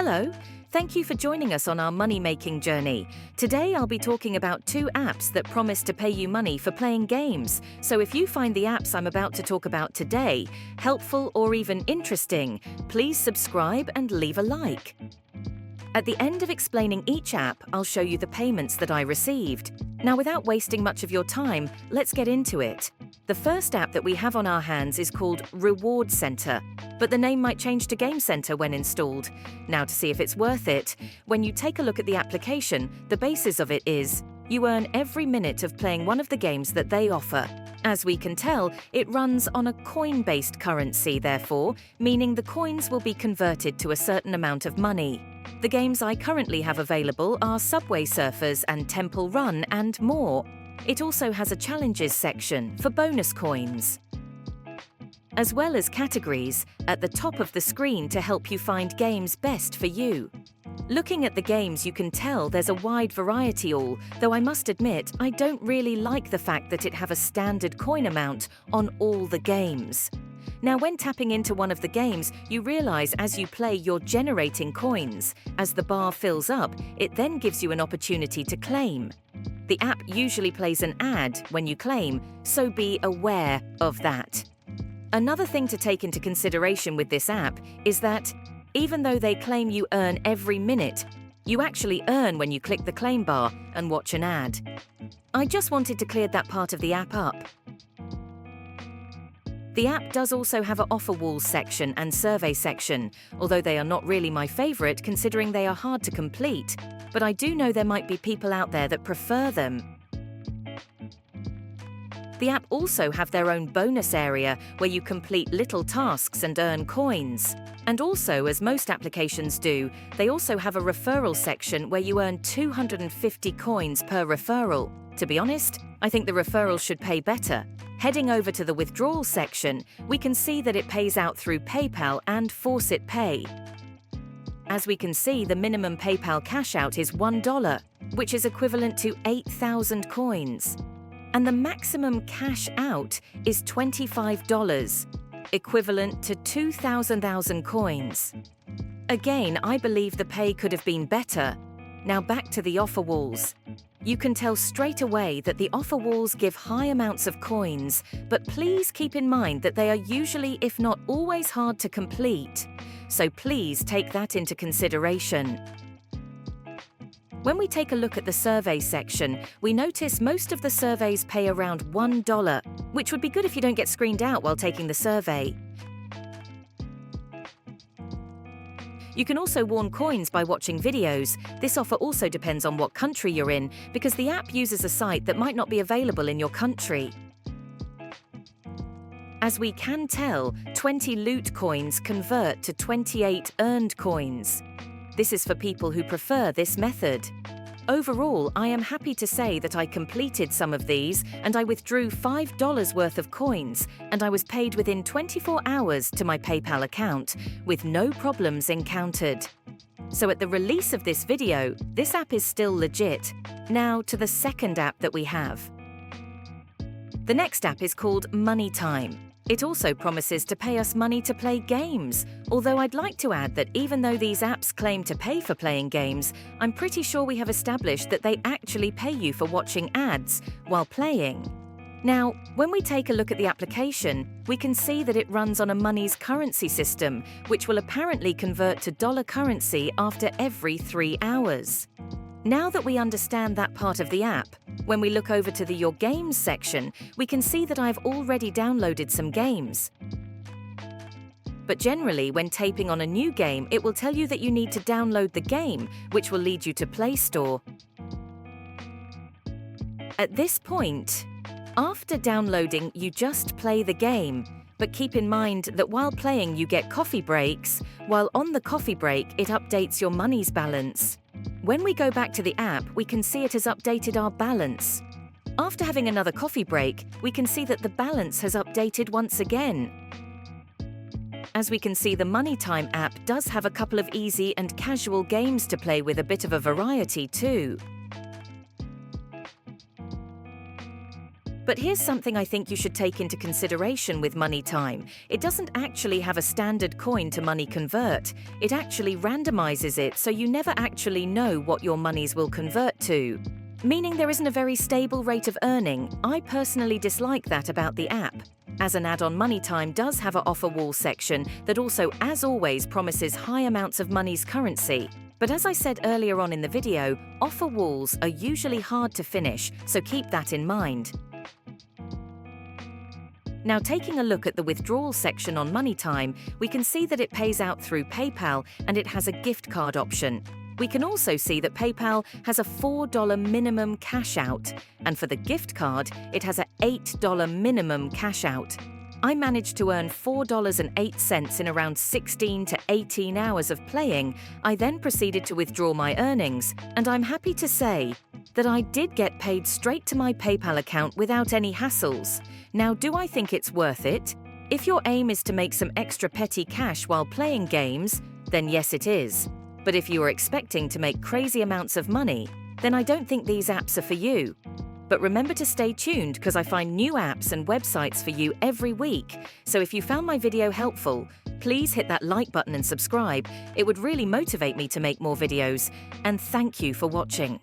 Hello, thank you for joining us on our money-making journey. Today I'll be talking about 2 apps that promise to pay you money for playing games. So if you find the apps I'm about to talk about today helpful or even interesting, please subscribe and leave a like. At the end of explaining each app, I'll show you the payments that I received. Now, without wasting much of your time, let's get into it. The first app that we have on our hands is called Reward Center, but the name might change to Game Center when installed. Now, to see if it's worth it, when you take a look at the application, the basis of it is you earn every minute of playing one of the games that they offer. As we can tell, it runs on a coin-based currency, therefore, meaning the coins will be converted to a certain amount of money. The games I currently have available are Subway Surfers and Temple Run and more. It also has a challenges section for bonus coins, as well as categories at the top of the screen to help you find games best for you. Looking at the games, you can tell there's a wide variety though I must admit I don't really like the fact that it have a standard coin amount on all the games. Now, when tapping into one of the games, you realize as you play you're generating coins. As the bar fills up, it then gives you an opportunity to claim. The app usually plays an ad when you claim, so be aware of that. Another thing to take into consideration with this app is that even though they claim you earn every minute, you actually earn when you click the claim bar and watch an ad. I just wanted to clear that part of the app up. The app does also have an offer walls section and survey section, although they are not really my favorite considering they are hard to complete, but I do know there might be people out there that prefer them. The app also have their own bonus area where you complete little tasks and earn coins. And also, as most applications do, they also have a referral section where you earn 250 coins per referral. To be honest, I think the referral should pay better. Heading over to the withdrawal section, we can see that it pays out through PayPal and Faucet Pay. As we can see, the minimum PayPal cash out is $1, which is equivalent to 8,000 coins. And the maximum cash out is $25, equivalent to 2,000 coins. Again, I believe the pay could have been better. Now back to the offer walls. You can tell straight away that the offer walls give high amounts of coins, but please keep in mind that they are usually, if not always, hard to complete. So please take that into consideration. When we take a look at the survey section, we notice most of the surveys pay around $1, which would be good if you don't get screened out while taking the survey. You can also won coins by watching videos. This offer also depends on what country you're in, because the app uses a site that might not be available in your country. As we can tell, 20 loot coins convert to 28 earned coins. This is for people who prefer this method. Overall, I am happy to say that I completed some of these and I withdrew $5 worth of coins, and I was paid within 24 hours to my PayPal account, with no problems encountered. So at the release of this video, this app is still legit. Now to the second app that we have. The next app is called Money Time. It also promises to pay us money to play games, although I'd like to add that even though these apps claim to pay for playing games, I'm pretty sure we have established that they actually pay you for watching ads while playing. Now, when we take a look at the application, we can see that it runs on a money's currency system, which will apparently convert to dollar currency after every 3 hours. Now that we understand that part of the app, when we look over to the Your Games section, we can see that I've already downloaded some games. But generally, when taping on a new game, it will tell you that you need to download the game, which will lead you to Play Store. At this point, after downloading, you just play the game. But keep in mind that while playing, you get coffee breaks. While on the coffee break, it updates your money's balance. When we go back to the app, we can see it has updated our balance. After having another coffee break, we can see that the balance has updated once again. As we can see, the Money Time app does have a couple of easy and casual games to play with, a bit of a variety too. But here's something I think you should take into consideration with Money Time. It doesn't actually have a standard coin to money convert. It actually randomizes it, so you never actually know what your monies will convert to. Meaning there isn't a very stable rate of earning. I personally dislike that about the app. As an add-on, Money Time does have an offer wall section that also, as always, promises high amounts of money's currency. But as I said earlier on in the video, offer walls are usually hard to finish, so keep that in mind. Now, taking a look at the withdrawal section on Money Time, we can see that it pays out through PayPal and it has a gift card option. We can also see that PayPal has a $4 minimum cash out, and for the gift card, it has an $8 minimum cash out. I managed to earn $4.08 in around 16 to 18 hours of playing. I then proceeded to withdraw my earnings, and I'm happy to say that I did get paid straight to my PayPal account without any hassles. Now, do I think it's worth it? If your aim is to make some extra petty cash while playing games, then yes, it is. But if you are expecting to make crazy amounts of money, then I don't think these apps are for you. But remember to stay tuned because I find new apps and websites for you every week. So if you found my video helpful, please hit that like button and subscribe. It would really motivate me to make more videos. And thank you for watching.